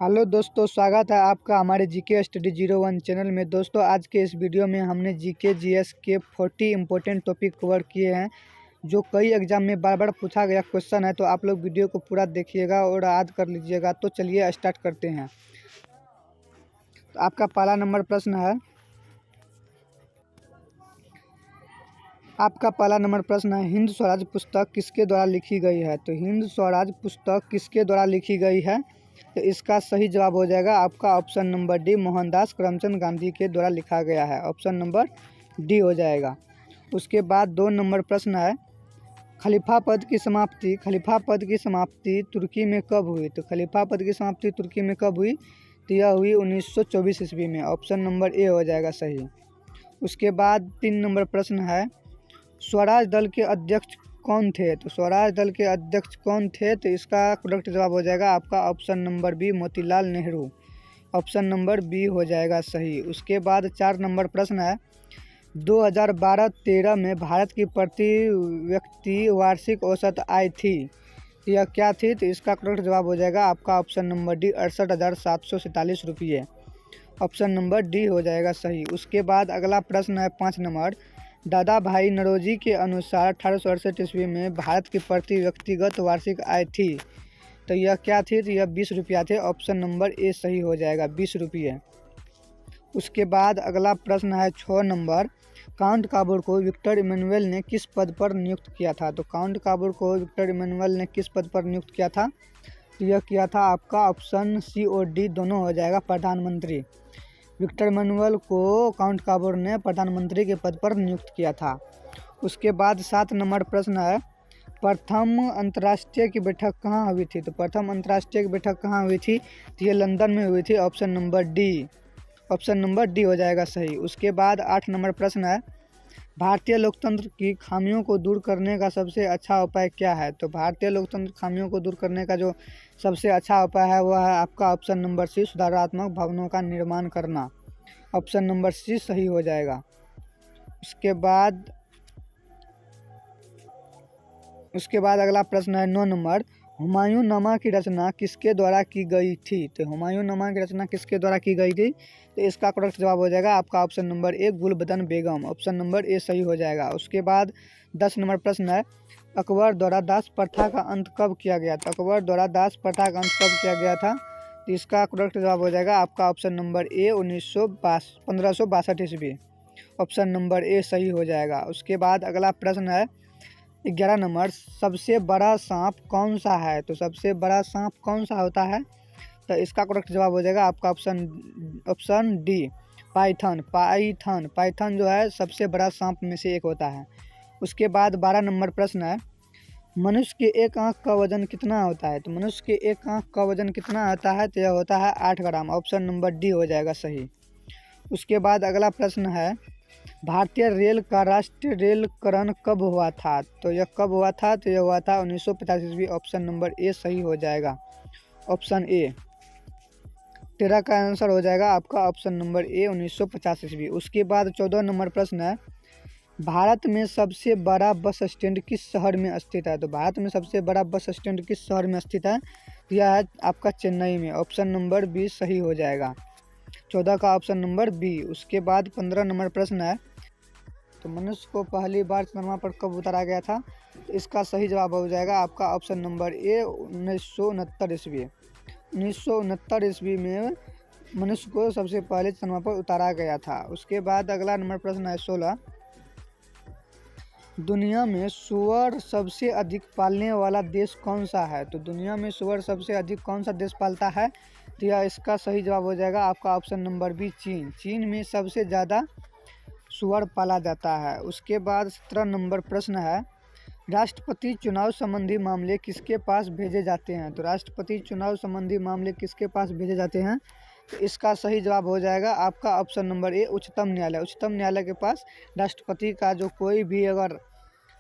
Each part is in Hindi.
हेलो दोस्तों, स्वागत है आपका हमारे जीके स्टडी 01 चैनल में। दोस्तों, आज के इस वीडियो में हमने जीके जीएस के 40 इंपॉर्टेंट टॉपिक कवर किए हैं जो कई एग्जाम में बार बार पूछा गया क्वेश्चन है। तो आप लोग वीडियो को पूरा देखिएगा और याद कर लीजिएगा। तो चलिए स्टार्ट करते हैं। तो आपका पहला नंबर प्रश्न है हिंद स्वराज पुस्तक किसके द्वारा लिखी गई है। तो हिंद स्वराज पुस्तक किसके द्वारा लिखी गई है, तो इसका सही जवाब हो जाएगा आपका option number D, Mohandas Karamchand Gandhi के द्वारा लिखा गया है। ऑप्शन नंबर डी हो जाएगा। उसके बाद 2 नंबर प्रश्न है खलीफा पद की समाप्ति तुर्की में कब हुई। तो खलीफा पद की समाप्ति तुर्की में कब हुई, तो यह हुई 1924 ईस्वी में। ऑप्शन नंबर ए हो जाएगा सही। उसके बाद 3 नंबर प्रश्न है स्वराज दल के अध्यक्ष कौन थे। तो स्वराज दल के अध्यक्ष कौन थे, तो इसका करेक्ट जवाब हो जाएगा आपका option number B, Motilal Nehru. Option number B हो जाएगा सही। उसके बाद 4 नंबर प्रश्न है 2012-13 में भारत की प्रति व्यक्ति वार्षिक औसत आय थी, तो यह क्या थी। तो इसका करेक्ट जवाब हो जाएगा आपका ऑप्शन नंबर डी, 68,747 रुपये। ऑप्शन नंबर डी हो जाएगा सही। उसके बाद अगला प्रश्न है 5 नंबर दादा भाई नौरोजी के अनुसार 1868 ईस्वी में भारत की प्रति व्यक्तिगत वार्षिक आय थी, तो यह क्या थी। तो यह 20 रुपया थे। ऑप्शन नंबर ए सही हो जाएगा, 20 रुपये। उसके बाद अगला प्रश्न है 6 नंबर काउंट काबूर को विक्टर इमैनुअल ने किस पद पर नियुक्त किया था। तो काउंट काबूर को विक्टर इमैनुअल ने किस पद पर नियुक्त किया था, तो यह किया था आपका ऑप्शन सी और डी दोनों हो जाएगा, प्रधानमंत्री। विक्टर इमैनुअल को काउंट काबूर ने प्रधानमंत्री के पद पर नियुक्त किया था। उसके बाद 7 नंबर प्रश्न है प्रथम अंतर्राष्ट्रीय की बैठक कहाँ हुई थी। तो प्रथम अंतर्राष्ट्रीय की बैठक कहाँ हुई थी, तो ये लंदन में हुई थी। ऑप्शन नंबर डी हो जाएगा सही। उसके बाद 8 नंबर प्रश्न है भारतीय लोकतंत्र की खामियों को दूर करने का सबसे अच्छा उपाय क्या है। तो भारतीय लोकतंत्र खामियों को दूर करने का जो सबसे अच्छा उपाय है वह है आपका ऑप्शन नंबर सी, सुधारात्मक भवनों का निर्माण करना। ऑप्शन नंबर सी सही हो जाएगा। उसके बाद अगला प्रश्न है 9 नंबर हुमायूंनामा की रचना किसके द्वारा की गई थी। तो हुमायूंनामा की रचना किसके द्वारा की गई थी, तो इसका करेक्ट जवाब हो जाएगा आपका option number A, Gulbadan Begum. Option number A सही हो जाएगा। उसके बाद 10 नंबर प्रश्न है अकबर द्वारा दास प्रथा का अंत कब किया गया था। अकबर द्वारा दास प्रथा का अंत कब किया गया था, तो इसका करेक्ट जवाब हो जाएगा आपका ऑप्शन नंबर ए, 1562 ईस्वी। ऑप्शन नंबर ए सही हो जाएगा। उसके बाद अगला प्रश्न है 11 नंबर सबसे बड़ा सांप कौन सा है। तो सबसे बड़ा सांप कौन सा होता है, तो इसका करेक्ट जवाब हो जाएगा आपका ऑप्शन डी, पाइथन जो है सबसे बड़ा सांप में से एक होता है। उसके बाद 12 नंबर प्रश्न है मनुष्य के एक आंख का वजन कितना होता है। तो मनुष्य के एक आंख का वजन कितना होता है, तो यह होता है 8 ग्राम। ऑप्शन नंबर डी हो जाएगा सही। उसके बाद अगला प्रश्न है भारतीय रेल का राष्ट्रीय रेलकरण कब हुआ था। तो यह कब हुआ था, तो यह हुआ था 1950 ईस्वी। ऑप्शन नंबर ए सही हो जाएगा। ऑप्शन ए 13 का आंसर हो जाएगा आपका ऑप्शन नंबर ए, 1950 ईस्वी। उसके बाद 14 नंबर प्रश्न है भारत में सबसे बड़ा बस स्टैंड किस शहर में स्थित है। तो भारत में सबसे बड़ा बस स्टैंड किस शहर में स्थित है, तो यह है आपका चेन्नई में। ऑप्शन नंबर बी सही हो जाएगा, 14 का ऑप्शन नंबर बी। उसके बाद 15 नंबर प्रश्न है तो मनुष्य को पहली बार चंद्रमा पर कब उतारा गया था, तो इसका सही जवाब हो जाएगा आपका ऑप्शन नंबर ए, 1969 ईस्वी। 1969 ईस्वी में मनुष्य को सबसे पहले चंद्रमा पर उतारा गया था। उसके बाद अगला नंबर प्रश्न है 16 दुनिया में सूअर सबसे अधिक पालने वाला देश कौन सा है। तो दुनिया में सूअर सबसे अधिक कौन सा देश पालता है, तो यह इसका सही जवाब हो जाएगा आपका ऑप्शन नंबर बी, चीन में सबसे ज़्यादा सूअर पाला जाता है। उसके बाद 17 नंबर प्रश्न है राष्ट्रपति चुनाव संबंधी मामले किसके पास भेजे जाते हैं। तो राष्ट्रपति चुनाव संबंधी मामले किसके पास भेजे जाते हैं, तो इसका सही जवाब हो जाएगा आपका ऑप्शन नंबर ए, उच्चतम न्यायालय। उच्चतम न्यायालय के पास राष्ट्रपति का जो कोई भी अगर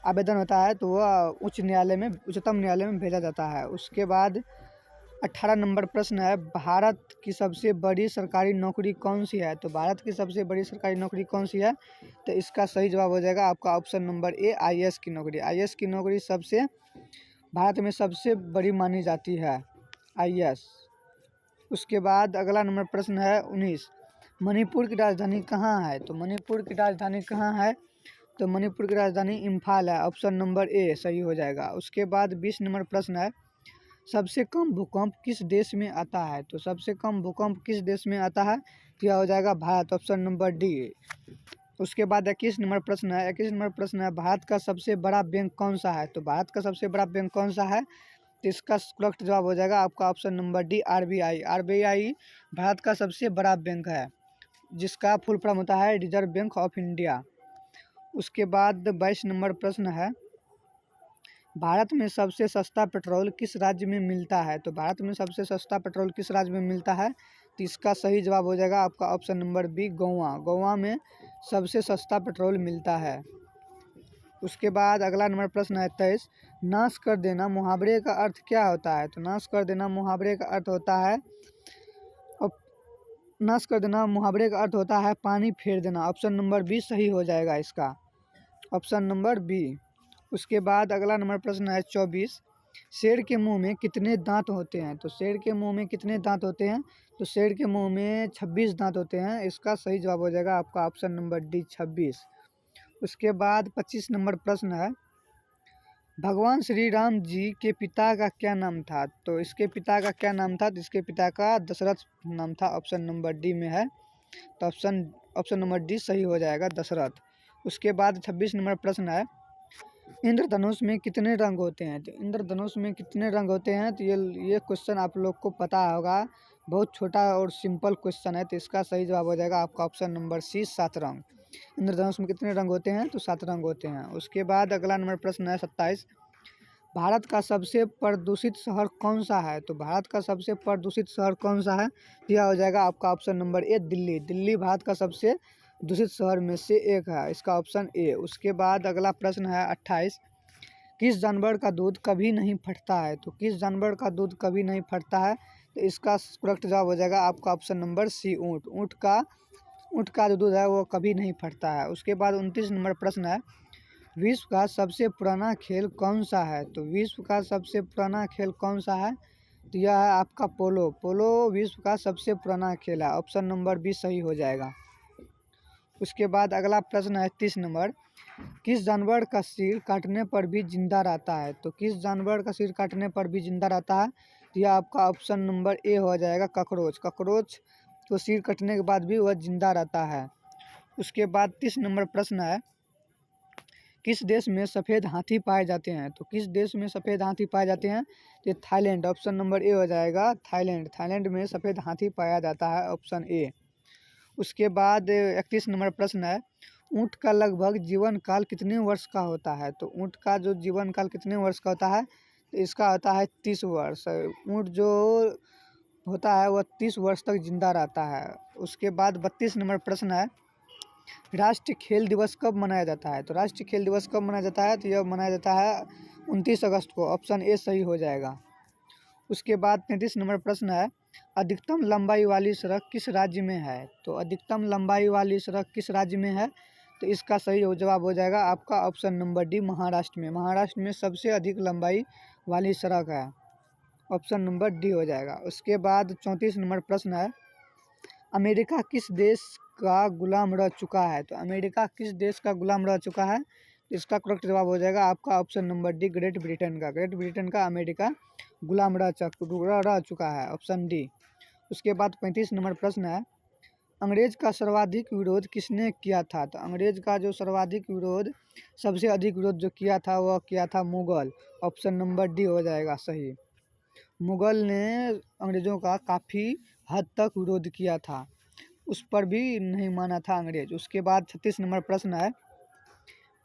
आवेदन होता है तो वह उच्चतम न्यायालय में भेजा जाता है। उसके बाद 18 नंबर प्रश्न है भारत की सबसे बड़ी सरकारी नौकरी कौन सी है। तो भारत की सबसे बड़ी सरकारी नौकरी कौन सी है, तो इसका सही जवाब हो जाएगा आपका ऑप्शन नंबर ए, आईएएस की नौकरी। आईएएस की नौकरी भारत में सबसे बड़ी मानी जाती है, आईएएस। उसके बाद अगला नंबर प्रश्न है 19, मणिपुर की राजधानी कहाँ है? तो मणिपुर की राजधानी कहाँ है? तो मणिपुर की राजधानी इम्फाल है, ऑप्शन नंबर ए सही हो जाएगा। उसके बाद 20 नंबर प्रश्न है, सबसे कम भूकंप किस देश में आता है? तो सबसे कम भूकंप किस देश में आता है? तो यह हो जाएगा भारत, ऑप्शन नंबर डी। उसके बाद 21 नंबर प्रश्न है, 21 नंबर प्रश्न है, भारत का सबसे बड़ा बैंक कौन सा है? तो भारत का सबसे बड़ा बैंक कौन सा है? तो इसका करेक्ट जवाब हो जाएगा आपका option number D, RBI. RBI Bharat का सबसे बड़ा बैंक है, जिसका फुल फॉर्म होता है रिजर्व बैंक ऑफ इंडिया। उसके बाद 22 नंबर प्रश्न है, भारत में सबसे सस्ता पेट्रोल किस राज्य में मिलता है? तो भारत में सबसे सस्ता पेट्रोल किस राज्य में मिलता है? तो इसका सही जवाब हो जाएगा आपका option number B, Goa. Goa में सबसे सस्ता पेट्रोल मिलता है। उसके बाद अगला नंबर प्रश्न है 23, नाश कर देना मुहावरे का अर्थ क्या होता है? तो नाश कर देना मुहावरे का अर्थ होता है नाश कर देना मुहावरे का अर्थ होता है पानी फेर देना, ऑप्शन नंबर बी सही हो जाएगा इसका, ऑप्शन नंबर बी। उसके बाद अगला नंबर प्रश्न है 24, शेर के मुंह में कितने दांत होते हैं? तो शेर के मुंह में कितने दांत होते हैं? तो शेर के मुंह में 26 दांत होते हैं, इसका सही जवाब हो जाएगा आपका ऑप्शन नंबर डी, 26। उसके बाद 25 नंबर प्रश्न है, भगवान श्री राम जी के पिता का क्या नाम था? तो इसके पिता का क्या नाम था? तो इसके पिता का दशरथ नाम था, ऑप्शन नंबर डी में है, तो ऑप्शन नंबर डी सही हो जाएगा, दशरथ। उसके बाद 26 नंबर प्रश्न है, इंद्रधनुष में कितने रंग होते हैं? तो इंद्रधनुष में कितने रंग होते हैं? तो ये क्वेश्चन आप लोग को पता होगा, बहुत छोटा और सिंपल क्वेश्चन है, तो इसका सही जवाब हो जाएगा आपका ऑप्शन नंबर सी, 7 रंग। इंद्रधनुष में कितने रंग होते हैं? तो 7 रंग होते हैं। उसके बाद अगला नंबर प्रश्न है 27, भारत का सबसे प्रदूषित शहर कौन सा है? तो भारत का सबसे प्रदूषित शहर कौन सा है? यह हो जाएगा आपका option number A, Delhi. Delhi Bharat का सबसे दूषित शहर में से एक है, इसका ऑप्शन ए। उसके बाद अगला प्रश्न है 28, किस जानवर का दूध कभी नहीं फटता है? तो किस जानवर का दूध कभी नहीं फटता है? तो इसका करेक्ट जवाब हो जाएगा आपका ऑप्शन नंबर सी, ऊँट। ऊँट का जो दूध है वो कभी नहीं फटता है। उसके बाद 29 नंबर प्रश्न है, विश्व का सबसे पुराना खेल कौन सा है? तो विश्व का सबसे पुराना खेल कौन सा है? तो यह है आपका पोलो। पोलो विश्व का सबसे पुराना खेल है, ऑप्शन नंबर बी सही हो जाएगा। उसके बाद अगला प्रश्न है 30 नंबर, किस जानवर का सिर काटने पर भी जिंदा रहता है? तो किस जानवर का सिर काटने पर भी जिंदा रहता है? तो यह आपका ऑप्शन नंबर ए हो जाएगा, ककरोच। ककरोच को सिर कटने के बाद भी वह जिंदा रहता है। उसके बाद 30 नंबर प्रश्न है, किस देश में सफ़ेद हाथी पाए जाते हैं? तो किस देश में सफ़ेद हाथी पाए जाते हैं? तो थाईलैंड, ऑप्शन नंबर ए हो जाएगा, थाईलैंड। थाईलैंड में सफ़ेद हाथी पाया जाता है, ऑप्शन ए। उसके बाद 31 नंबर प्रश्न है, ऊँट का लगभग जीवन काल कितने वर्ष का होता है? तो ऊँट का जो जीवन काल कितने वर्ष का होता है? तो इसका होता है 30 वर्ष। ऊँट जो होता है वह 30 वर्ष तक जिंदा रहता है। उसके बाद 32 नंबर प्रश्न है, राष्ट्रीय खेल दिवस कब मनाया जाता है? तो राष्ट्रीय खेल दिवस कब मनाया जाता है? तो यह मनाया जाता है 29 अगस्त को, ऑप्शन ए सही हो जाएगा। उसके बाद 33 नंबर प्रश्न है, अधिकतम लंबाई वाली सड़क किस राज्य में है? तो अधिकतम लंबाई वाली सड़क किस राज्य में है? तो इसका सही जवाब हो जाएगा आपका ऑप्शन नंबर डी, महाराष्ट्र में। महाराष्ट्र में सबसे अधिक लंबाई वाली सड़क है, ऑप्शन नंबर डी हो जाएगा। उसके बाद 34 नंबर प्रश्न है, अमेरिका किस देश का गुलाम रह चुका है? तो अमेरिका किस देश का गुलाम रह चुका है? इसका करेक्ट जवाब हो जाएगा आपका option number D, great Britain का। ग्रेट ब्रिटेन का अमेरिका गुलाम रह चुका है, ऑप्शन डी। उसके बाद 35 नंबर प्रश्न है, अंग्रेज का सर्वाधिक विरोध किसने किया था? तो अंग्रेज का जो सर्वाधिक विरोध, सबसे अधिक विरोध जो किया था वह किया था मुगल, ऑप्शन नंबर डी हो जाएगा सही। मुगल ने अंग्रेज़ों का काफ़ी हद तक विरोध किया था, उस पर भी नहीं माना था अंग्रेज। उसके बाद 36 नंबर प्रश्न है,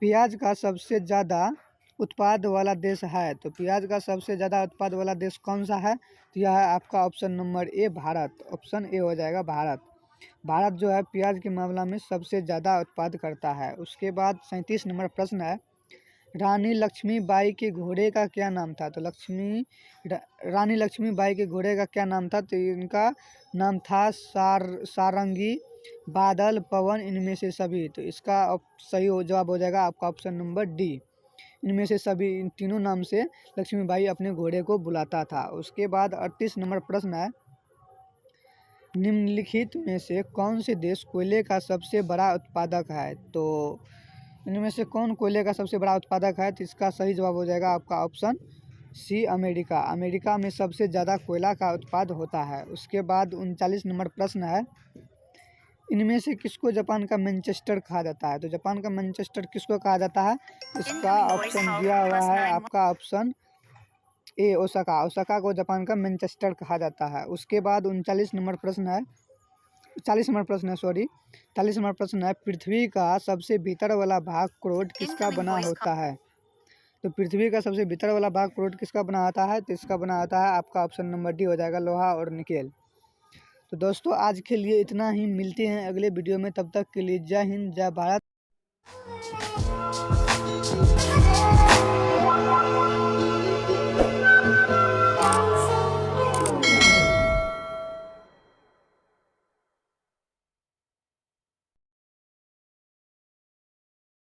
प्याज का सबसे ज़्यादा उत्पाद वाला देश है? तो प्याज का सबसे ज़्यादा उत्पाद वाला देश कौन सा है? तो यह है आपका option number A, Bharat. Option A हो जाएगा, भारत। भारत जो है प्याज के मामला में सबसे ज़्यादा उत्पाद करता है। उसके बाद 37 नंबर प्रश्न है, रानी लक्ष्मीबाई के घोड़े का क्या नाम था? तो रानी लक्ष्मीबाई के घोड़े का क्या नाम था? तो इनका नाम था सारंगी, बादल, पवन, इनमें से सभी। तो इसका सही जवाब हो जाएगा आपका ऑप्शन नंबर डी, इनमें से सभी। इन तीनों नाम से लक्ष्मीबाई अपने घोड़े को बुलाता था। उसके बाद 38 नंबर प्रश्न है, निम्नलिखित में से कौन से देश कोयले का सबसे बड़ा उत्पादक है? तो इनमें से कौन कोयले का सबसे बड़ा उत्पादक है? तो इसका सही जवाब हो जाएगा आपका ऑप्शन सी, अमेरिका। अमेरिका में सबसे ज़्यादा कोयला का उत्पाद होता है। उसके बाद 39 नंबर प्रश्न है, इनमें से किसको जापान का मैनचेस्टर कहा जाता है? तो जापान का मैनचेस्टर किसको कहा जाता है? इसका ऑप्शन दिया हुआ है आपका ऑप्शन ए, ओसाका। ओसाका को जापान का मैनचेस्टर कहा जाता है। उसके बाद 39 नंबर प्रश्न है, 40 नंबर प्रश्न है, सॉरी 40 नंबर प्रश्न है, पृथ्वी का सबसे भीतर वाला भाग क्रोड किसका बना होता है? तो पृथ्वी का सबसे भीतर वाला भाग क्रोड किसका बना होता है? तो इसका बना होता है आपका ऑप्शन नंबर डी हो जाएगा, लोहा और निकेल। तो दोस्तों आज के लिए इतना ही, मिलते हैं अगले वीडियो में, तब तक के लिए जय हिंद, जय भारत।